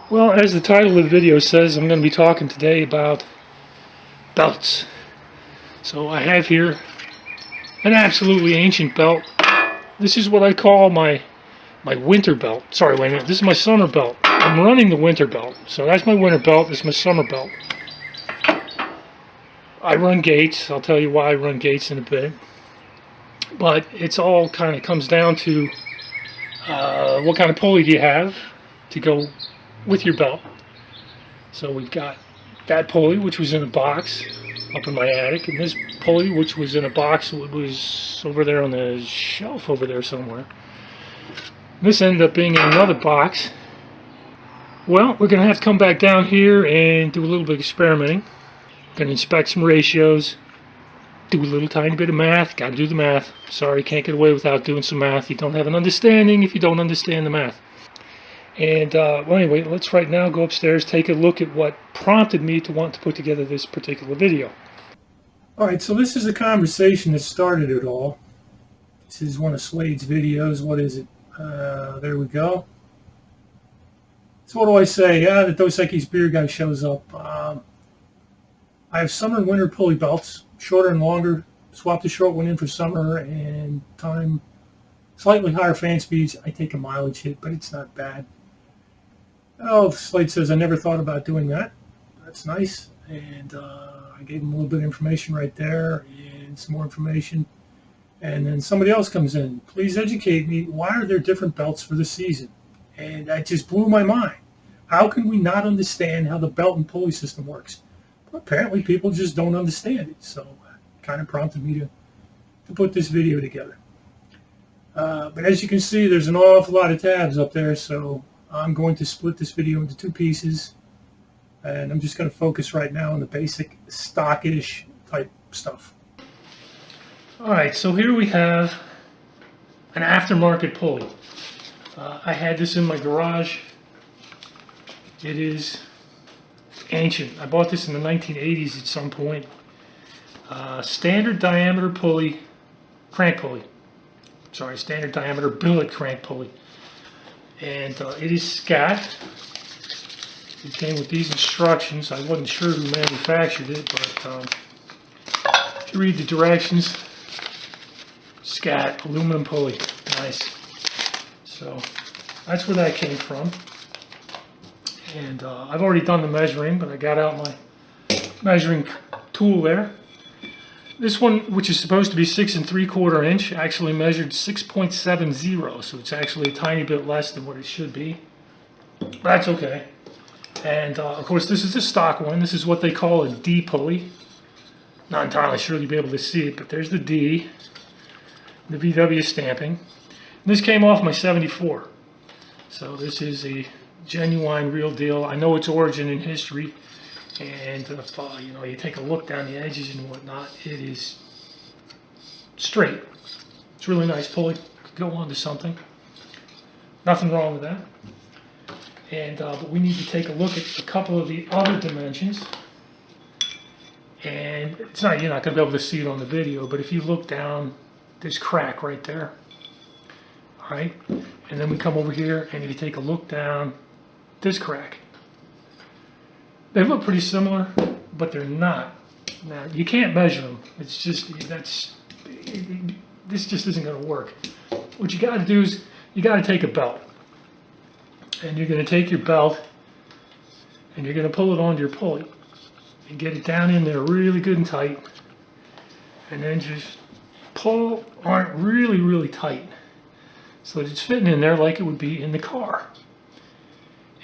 Well, as the title of the video says, I'm going to be talking today about belts. So I have here an absolutely ancient belt. This is what I call my winter belt. Sorry, wait a minute. This is my summer belt. I'm running the winter belt. So that's my winter belt. This is my summer belt. I run gates. I'll tell you why I run gates in a bit. But it's all kind of comes down to what kind of pulley do you have to go with your belt. So we've got that pulley, which was in a box up in my attic, and this pulley, which was in a box, was over there on the shelf over there somewhere. This ended up being in another box. Well, we're going to have to come back down here and do a little bit of experimenting. Going to inspect some ratios, do a little tiny bit of math. Got to do the math. Sorry, can't get away without doing some math. You don't have an understanding if you don't understand the math. And well, anyway, let's right now go upstairs, take a look at what prompted me to want to put together this particular video. Alright, so this is a conversation that started it all. This is one of Slade's videos. What is it? There we go. So what do I say? The Dos Equis beer guy shows up. I have summer and winter pulley belts, shorter and longer. Swap the short one in for summer and time. Slightly higher fan speeds. I take a mileage hit, but it's not bad. Oh, Slade says, I never thought about doing that. That's nice. And I gave him a little bit of information right there and some more information. And then somebody else comes in. Please educate me. Why are there different belts for the season? And that just blew my mind. How can we not understand how the belt and pulley system works? Well, apparently people just don't understand it. So it kind of prompted me to put this video together. But as you can see, there's an awful lot of tabs up there, so I'm going to split this video into two pieces, and I'm just going to focus right now on the basic stockish type stuff. Alright, so here we have an aftermarket pulley. I had this in my garage. It is ancient. I bought this in the 1980s at some point. Standard diameter pulley, crank pulley. Sorry, standard diameter billet crank pulley. And it is scat. It came with these instructions. I wasn't sure who manufactured it, but if you read the directions, scat, aluminum pulley. Nice. So that's where that came from. And I've already done the measuring, but I got out my measuring tool there. This one, which is supposed to be 6 3/4 inch, actually measured 6.70, so it's actually a tiny bit less than what it should be. But that's okay. And of course, this is the stock one. This is what they call a D pulley. Not entirely sure you'll be able to see it, but there's the D, the VW stamping. And this came off my 74. So this is a genuine, real deal. I know its origin and history. And if you know, you take a look down the edges and whatnot, it is straight. It's really nice pulley. Could go onto something. Nothing wrong with that. And but we need to take a look at a couple of the other dimensions. And it's not, you're not going to be able to see it on the video, but if you look down, there's crack right there. All right. And then we come over here, and if you take a look down, there's crack. They look pretty similar, but they're not. Now, you can't measure them. It's just, this just isn't going to work. What you got to do is, you got to take a belt. And you're going to take your belt, and you're going to pull it onto your pulley. And get it down in there really good and tight. And then just pull on it really, really tight. So that it's fitting in there like it would be in the car.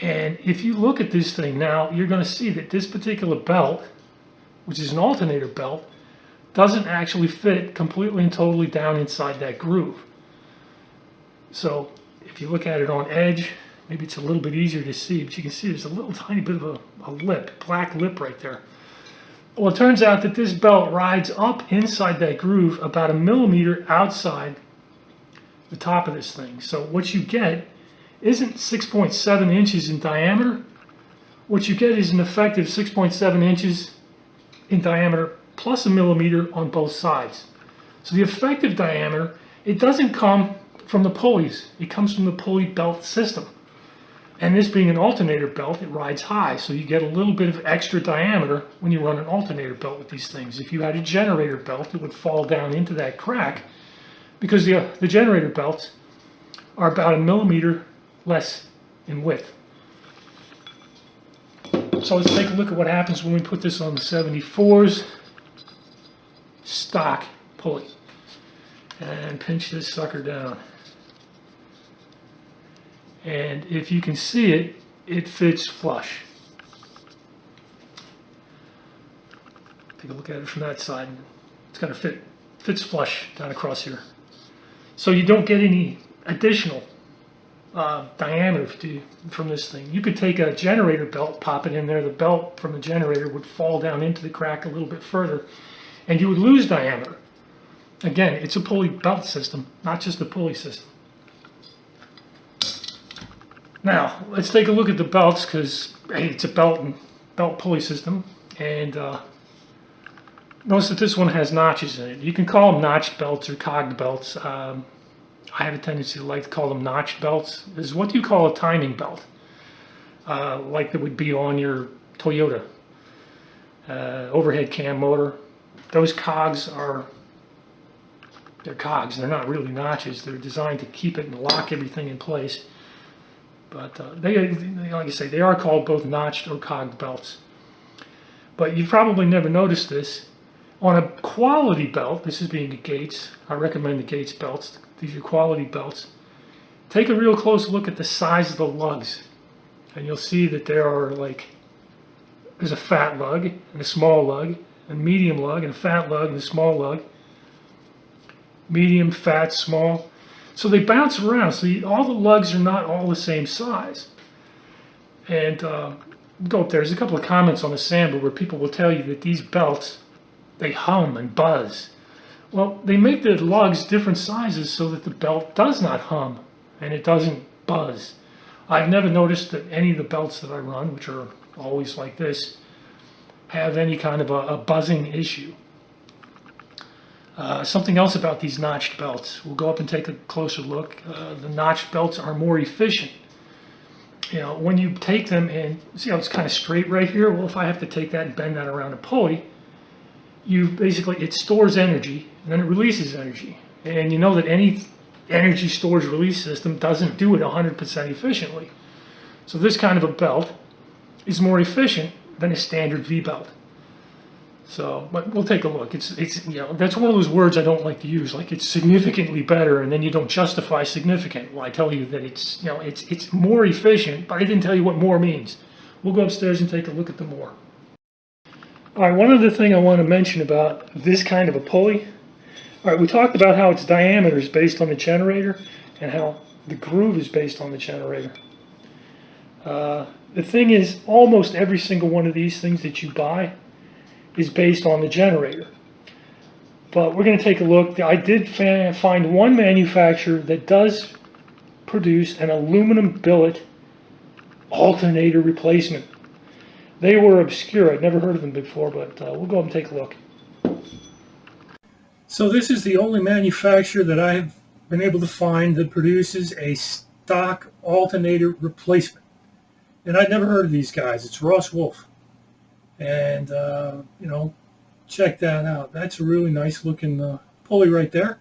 And if you look at this thing now, you're going to see that this particular belt, which is an alternator belt, doesn't actually fit completely and totally down inside that groove. So if you look at it on edge, maybe it's a little bit easier to see, but you can see there's a little tiny bit of a lip, black lip right there. Well, it turns out that this belt rides up inside that groove about 1 millimeter outside the top of this thing. So what you get isn't 6.7 inches in diameter. What you get is an effective 6.7 inches in diameter plus 1 millimeter on both sides. So the effective diameter, it doesn't come from the pulleys. It comes from the pulley belt system. And this being an alternator belt, it rides high, so you get a little bit of extra diameter when you run an alternator belt with these things. If you had a generator belt, it would fall down into that crack because the generator belts are about 1 millimeter less in width. So let's take a look at what happens when we put this on the 74's stock pulley. And pinch this sucker down. And if you can see it, it fits flush. Take a look at it from that side. It's got to fits flush down across here. So you don't get any additional diameter from this thing. You could take a generator belt, pop it in there, the belt from the generator would fall down into the crack a little bit further, and you would lose diameter. Again, it's a pulley belt system, not just a pulley system. Now, let's take a look at the belts, because hey, it's a belt pulley system, and notice that this one has notches in it. You can call them notched belts or cogged belts. I have a tendency to like to call them notched belts. This is what you call a timing belt, like that would be on your Toyota overhead cam motor. Those cogs they're cogs. They're not really notches. They're designed to keep it and lock everything in place. But like I say, they are called both notched or cogged belts. But you've probably never noticed this. On a quality belt, this is being a Gates, I recommend the Gates belts. These are quality belts. Take a real close look at the size of the lugs. And you'll see that there's a fat lug and a small lug, a medium lug and a fat lug and a small lug. Medium, fat, small. So they bounce around. So all the lugs are not all the same size. And go up there. There's a couple of comments on the sample where people will tell you that these belts, they hum and buzz. Well, they make the lugs different sizes so that the belt does not hum and it doesn't buzz. I've never noticed that any of the belts that I run, which are always like this, have any kind of a buzzing issue. Something else about these notched belts. We'll go up and take a closer look. The notched belts are more efficient. You know, when you take them and see how it's kind of straight right here? Well, if I have to take that and bend that around a pulley, it stores energy and then it releases energy. And you know that any energy storage release system doesn't do it 100% efficiently. So this kind of a belt is more efficient than a standard V-belt. So, but we'll take a look. It's that's one of those words I don't like to use. Like it's significantly better, and then you don't justify significant. Well, I tell you that it's more efficient, but I didn't tell you what more means. We'll go upstairs and take a look at the more. All right, one other thing I want to mention about this kind of a pulley. All right, we talked about how its diameter is based on the generator and how the groove is based on the generator. The thing is, almost every single one of these things that you buy is based on the generator. But we're going to take a look. I did find one manufacturer that does produce an aluminum billet alternator replacement. They were obscure. I'd never heard of them before, but we'll go up and take a look. So this is the only manufacturer that I have been able to find that produces a stock alternator replacement. And I'd never heard of these guys. It's Ross Wolf. And, check that out. That's a really nice looking pulley right there.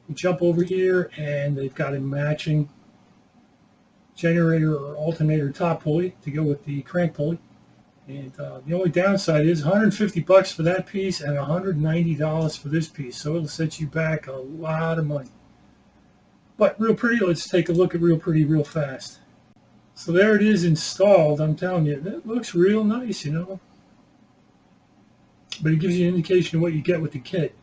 You jump over here and they've got a matching generator or alternator top pulley to go with the crank pulley. And the only downside is $150 for that piece and $190 for this piece. So it'll set you back a lot of money. But real pretty, let's take a look at real pretty real fast. So there it is installed. I'm telling you, that looks real nice, But it gives you an indication of what you get with the kit.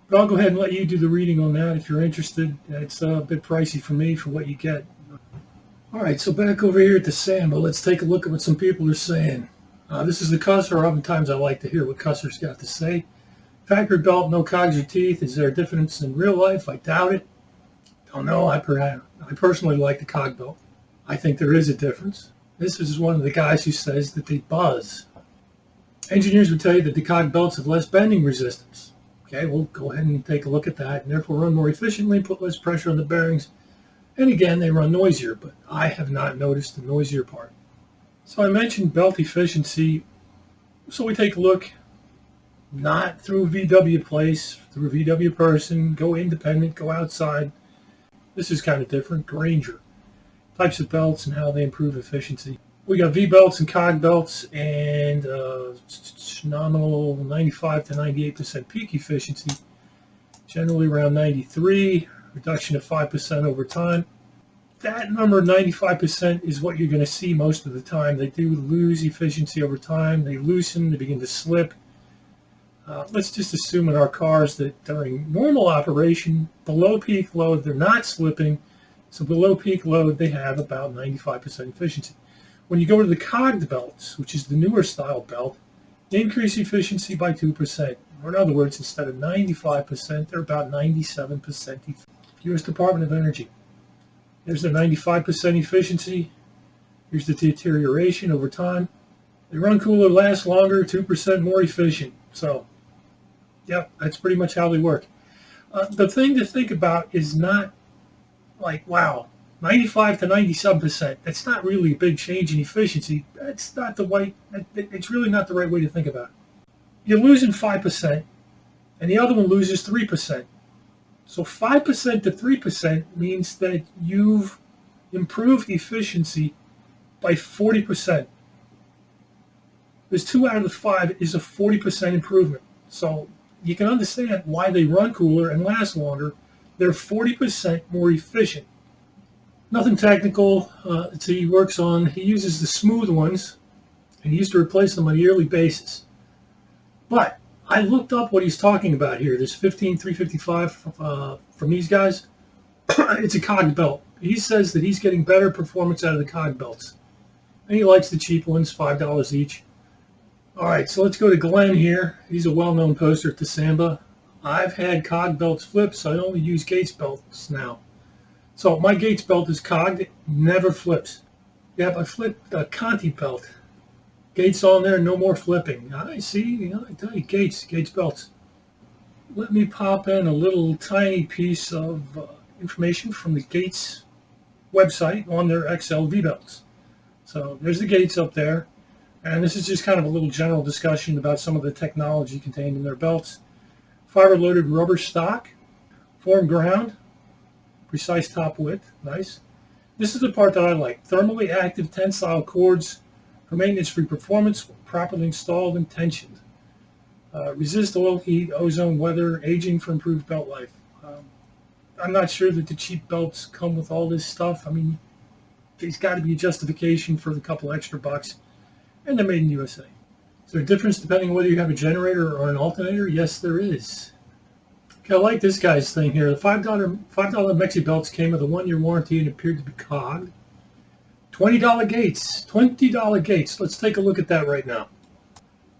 But I'll go ahead and let you do the reading on that if you're interested. It's a bit pricey for me for what you get. All right, so back over here at the sample, let's take a look at what some people are saying. This is the cusser. Oftentimes I like to hear what cussers got to say. Factory belt, no cogs or teeth. Is there a difference in real life? I doubt it. Don't know. I personally like the cog belt. I think there is a difference. This is one of the guys who says that they buzz. Engineers would tell you that the cog belts have less bending resistance. Okay, we'll go ahead and take a look at that, and therefore run more efficiently, put less pressure on the bearings, and again, they run noisier, but I have not noticed the noisier part. So I mentioned belt efficiency, so we take a look, not through VW place, through a VW person, go independent, go outside. This is kind of different. Granger. Types of belts and how they improve efficiency. We got V belts and cog belts, and nominal 95 to 98% peak efficiency, generally around 93, reduction of 5% over time. That number, 95%, is what you're going to see most of the time. They do lose efficiency over time. They loosen, they begin to slip. Let's just assume in our cars that during normal operation, below peak load, they're not slipping. So below peak load, they have about 95% efficiency. When you go to the cogged belts, which is the newer style belt, they increase efficiency by 2%. Or in other words, instead of 95%, they're about 97% U.S. Department of Energy. There's their 95% efficiency. Here's the deterioration over time. They run cooler, last longer, 2% more efficient. So, yep, that's pretty much how they work. The thing to think about is not like, wow, 95 to 97%. That's not really a big change in efficiency. That's not the way. It's really not the right way to think about it. You're losing 5%, and the other one loses 3%. So 5% to 3% means that you've improved efficiency by 40%. There's 2 out of the 5 is a 40% improvement. So you can understand why they run cooler and last longer. They're 40% more efficient. Nothing technical. He uses the smooth ones, and he used to replace them on a yearly basis. But I looked up what he's talking about here. This 15355 from these guys, it's a cog belt. He says that he's getting better performance out of the cog belts. And he likes the cheap ones, $5 each. All right, so let's go to Glenn here. He's a well-known poster at the Samba. I've had cog belts flip, so I only use Gates belts now. So my Gates belt is cogged, it never flips. Yep, I flipped a Conti belt. Gates on there, no more flipping. I see, I tell you, Gates belts. Let me pop in a little tiny piece of information from the Gates website on their XLV belts. So there's the Gates up there. And this is just kind of a little general discussion about some of the technology contained in their belts. Fiber-loaded rubber stock, form ground, precise top width, nice. This is the part that I like. Thermally active tensile cords for maintenance-free performance, properly installed and tensioned. Resist oil, heat, ozone, weather, aging for improved belt life. I'm not sure that the cheap belts come with all this stuff. I mean, there's got to be a justification for the couple extra bucks. And they're made in the USA. Is there a difference depending on whether you have a generator or an alternator? Yes, there is. Okay, I like this guy's thing here. The $5 Mexi belts came with a 1-year warranty and appeared to be cogged. $20 Gates. $20 Gates. Let's take a look at that right now.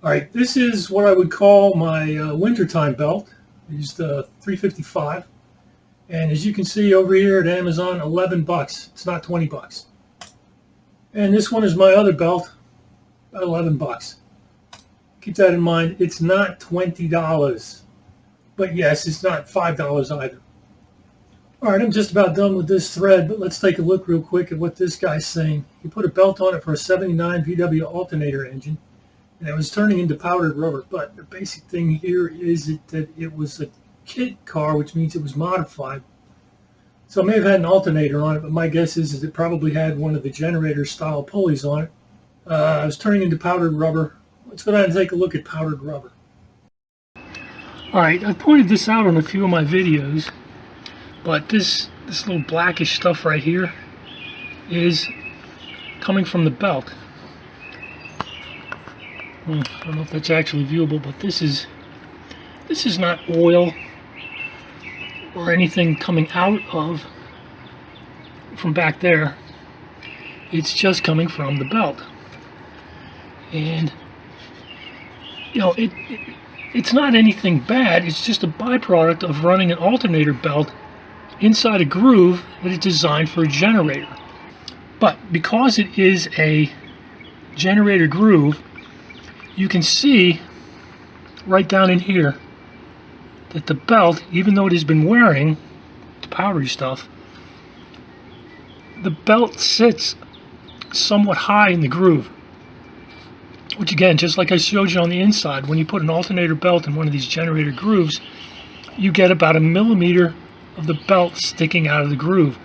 All right, this is what I would call my wintertime belt. I used the 355. And as you can see over here at Amazon, 11 bucks. It's not 20 bucks. And this one is my other belt. About 11 bucks. Keep that in mind. It's not $20. But yes, it's not $5 either. All right, I'm just about done with this thread, but let's take a look real quick at what this guy's saying. He put a belt on it for a 79 VW alternator engine, and it was turning into powdered rubber. But the basic thing here is that it was a kit car, which means it was modified. So it may have had an alternator on it, but my guess is it probably had one of the generator style pulleys on it. I was turning into powdered rubber. Let's go down and take a look at powdered rubber. All right, I've pointed this out on a few of my videos, but this little blackish stuff right here is coming from the belt. I don't know if that's actually viewable, but this is not oil or anything coming out of from back there. It's just coming from the belt. And it's not anything bad. It's just a byproduct of running an alternator belt inside a groove that is designed for a generator. But because it is a generator groove, you can see right down in here that the belt, even though it has been wearing the powdery stuff, the belt sits somewhat high in the groove. Which again, just like I showed you on the inside, when you put an alternator belt in one of these generator grooves, you get about 1 millimeter of the belt sticking out of the groove.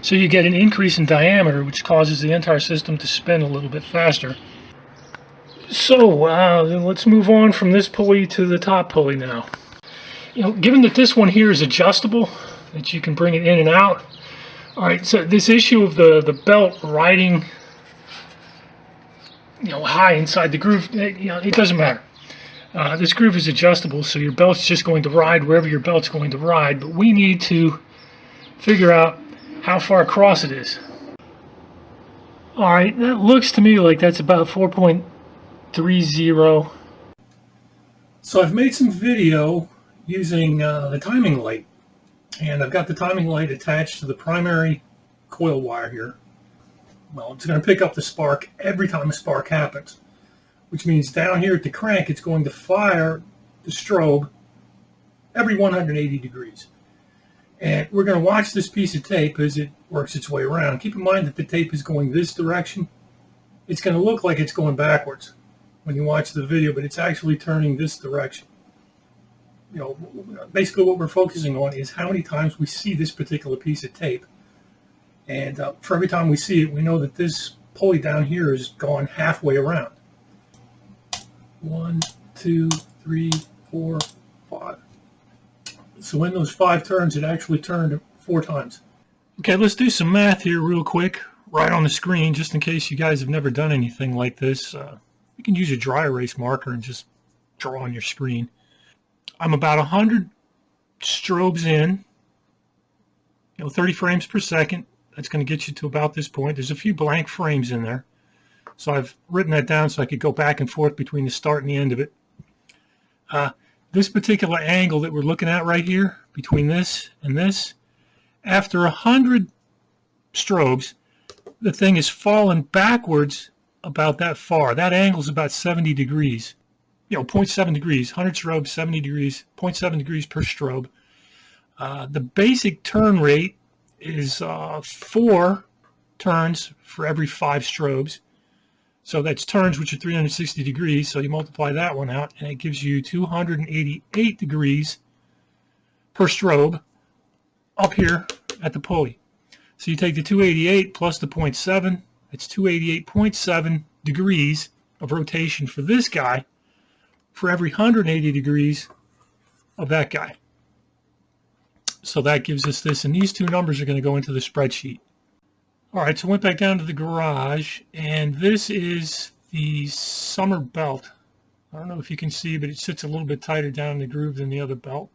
So you get an increase in diameter, which causes the entire system to spin a little bit faster. So let's move on from this pulley to the top pulley now. Given that this one here is adjustable, that you can bring it in and out. All right, so this issue of the belt riding high inside the groove, it doesn't matter. This groove is adjustable, so your belt's just going to ride wherever your belt's going to ride, but we need to figure out how far across it is. Alright, that looks to me like that's about 4.30. So I've made some video using the timing light, and I've got the timing light attached to the primary coil wire here. Well, it's going to pick up the spark every time a spark happens, which means down here at the crank it's going to fire the strobe every 180 degrees. And we're going to watch this piece of tape as it works its way around. Keep in mind that the tape is going this direction. It's going to look like it's going backwards when you watch the video, but it's actually turning this direction. Basically what we're focusing on is how many times we see this particular piece of tape. And for every time we see it, we know that this pulley down here is gone halfway around. 1, 2, 3, 4, 5. So in those 5 turns, it actually turned 4 times. Okay, let's do some math here real quick, right on the screen, just in case you guys have never done anything like this. You can use a dry erase marker and just draw on your screen. I'm about 100 strobes in, 30 frames per second. That's going to get you to about this point. There's a few blank frames in there. So I've written that down so I could go back and forth between the start and the end of it. This particular angle that we're looking at right here, between this and this, after 100 strobes, the thing is fallen backwards about that far. That angle is about 70 degrees. 0.7 degrees, 100 strobes, 70 degrees, 0.7 degrees per strobe. The basic turn rate is 4 turns for every 5 strobes. So that's turns, which are 360 degrees. So you multiply that one out, and it gives you 288 degrees per strobe up here at the pulley. So you take the 288 plus the 0.7. It's 288.7 degrees of rotation for this guy for every 180 degrees of that guy. So that gives us this, and these two numbers are going to go into the spreadsheet. All right, so I went back down to the garage, and this is the summer belt. I don't know if you can see, but it sits a little bit tighter down in the groove than the other belt.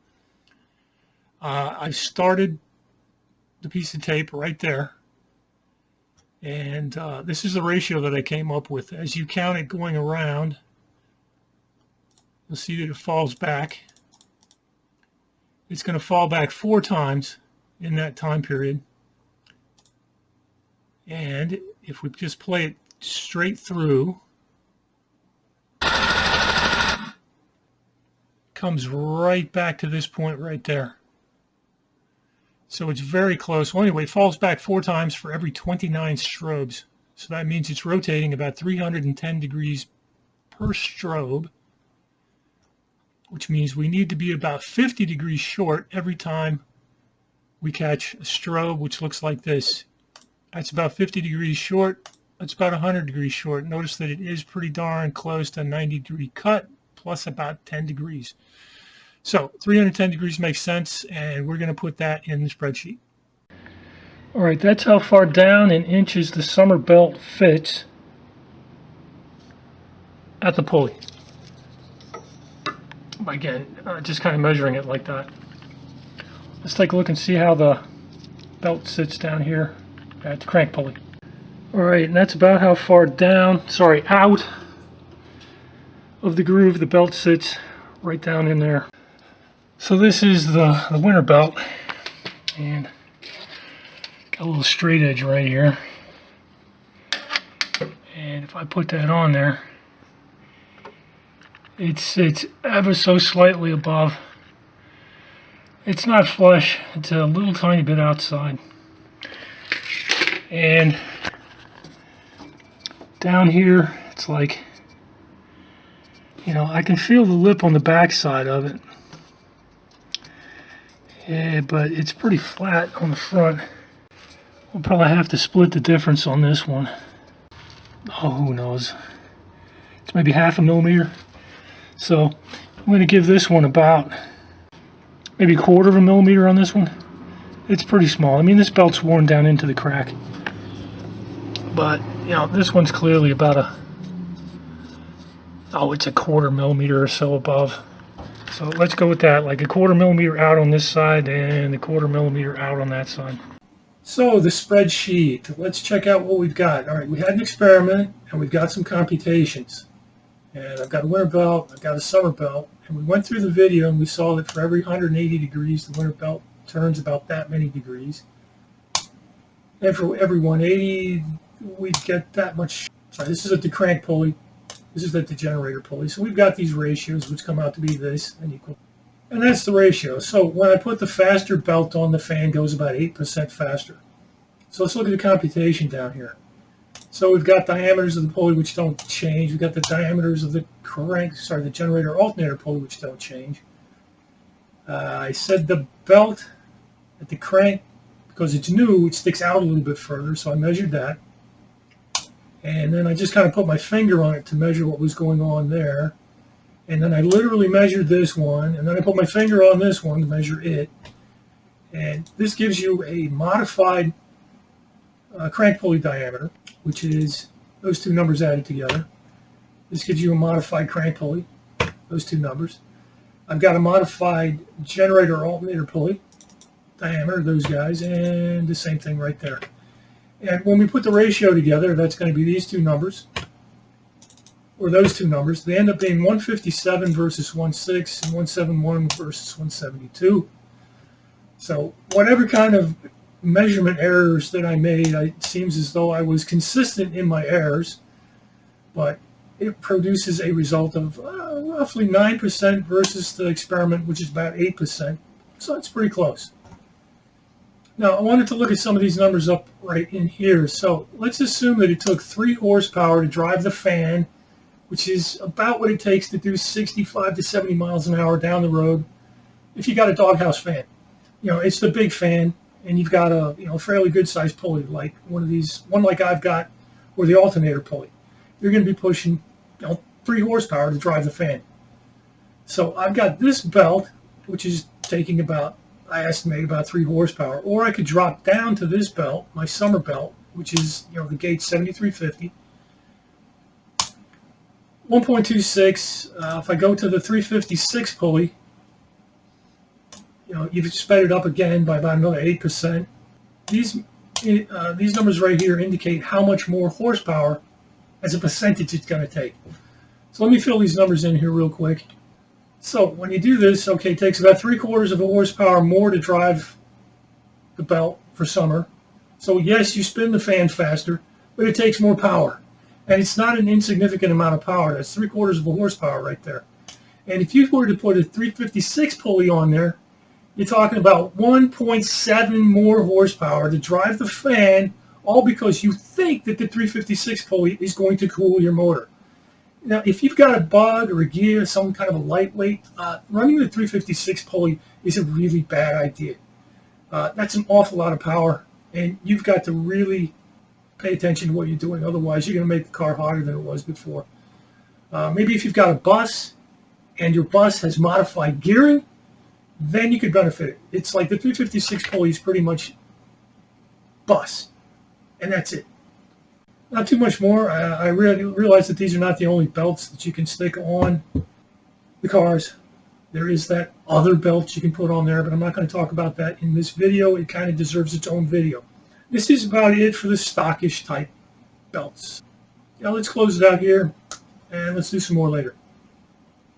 I started the piece of tape right there, and this is the ratio that I came up with. As you count it going around, you'll see that it falls back. It's going to fall back 4 times in that time period. And if we just play it straight through, it comes right back to this point right there. So it's very close. Well, anyway, it falls back 4 times for every 29 strobes. So that means it's rotating about 310 degrees per strobe, which means we need to be about 50 degrees short every time we catch a strobe, which looks like this. That's about 50 degrees short. That's about 100 degrees short. Notice that it is pretty darn close to a 90-degree cut, plus about 10 degrees. So 310 degrees makes sense, and we're going to put that in the spreadsheet. All right, that's how far down in inches the summer belt fits at the pulley. Again, just kind of measuring it like that. Let's take a look and see how the belt sits down here at the crank pulley. Alright, and that's about how far down, out of the groove the belt sits, right down in there. So this is the winter belt, and got a little straight edge right here. And if I put that on there, it sits ever so slightly above It's not flush, it's a little tiny bit outside. And down here, it's like, you know, I can feel the lip on the back side of it. Yeah, but it's pretty flat on the front. We'll probably have to split the difference on this one. Oh, who knows? It's maybe 1/2 millimeter. So I'm going to give this one about maybe 1/4 millimeter on this one. It's pretty small. I mean, this belt's worn down into the crack. But, you know, this one's clearly about it's a 1/4 millimeter or so above. So let's go with that, like a 1/4 millimeter out on this side and a 1/4 millimeter out on that side. So the spreadsheet, let's check out what we've got. All right, we had an experiment and we've got some computations. And I've got a winter belt, I've got a summer belt, and we went through the video and we saw that for every 180 degrees, the winter belt turns about that many degrees. And for every 180, we get that much. Sorry, this is at the crank pulley. This is at the generator pulley. So we've got these ratios, which come out to be this and equal. And that's the ratio. So when I put the faster belt on, the fan goes about 8% faster. So let's look at the computation down here. So we've got diameters of the pulley which don't change. We've got the diameters of the the generator alternator pulley which don't change. I said the belt at the crank, because it's new, it sticks out a little bit further, so I measured that. And then I just kind of put my finger on it to measure what was going on there. And then I literally measured this one, and then I put my finger on this one to measure it. And this gives you a modified crank pulley diameter, which is those two numbers added together. This gives you a modified crank pulley, those two numbers. I've got a modified generator alternator pulley diameter, those guys, and the same thing right there. And when we put the ratio together, that's going to be these two numbers, or those two numbers. They end up being 157 versus 16 and 171 versus 172. So whatever kind of measurement errors that I made, it seems as though I was consistent in my errors, but it produces a result of roughly 9% versus the experiment, which is about 8%. So it's pretty close. Now, I wanted to look at some of these numbers up right in here. So let's assume that it took 3 horsepower to drive the fan, which is about what it takes to do 65 to 70 miles an hour down the road if you got a doghouse fan. You know, it's the big fan, and you've got a fairly good-sized pulley, like one like I've got, or the alternator pulley. You're going to be pushing 3 horsepower to drive the fan. So I've got this belt, which is taking about, I estimate, about 3 horsepower. Or I could drop down to this belt, my summer belt, which is the gauge 7350. 1.26. If I go to the 356 pulley, you've sped it up again by about another 8%. These numbers right here indicate how much more horsepower as a percentage it's going to take. So let me fill these numbers in here real quick. So when you do this, okay, it takes about 3/4 of a horsepower more to drive the belt for summer. So yes, you spin the fan faster, but it takes more power. And it's not an insignificant amount of power. That's 3/4 of a horsepower right there. And if you were to put a 356 pulley on there, you're talking about 1.7 more horsepower to drive the fan, all because you think that the 356 pulley is going to cool your motor. Now, if you've got a bug or a gear, some kind of a lightweight, running the 356 pulley is a really bad idea. That's an awful lot of power, and you've got to really pay attention to what you're doing. Otherwise, you're going to make the car harder than it was before. Maybe if you've got a bus and your bus has modified gearing, then you could benefit it. It's like the 356 pulley is pretty much bus, and that's it. Not too much more. I really realize that these are not the only belts that you can stick on the cars. There is that other belt you can put on there, but I'm not going to talk about that in this video. It kind of deserves its own video. This is about it for the stockish type belts. Now let's close it out here, and let's do some more later.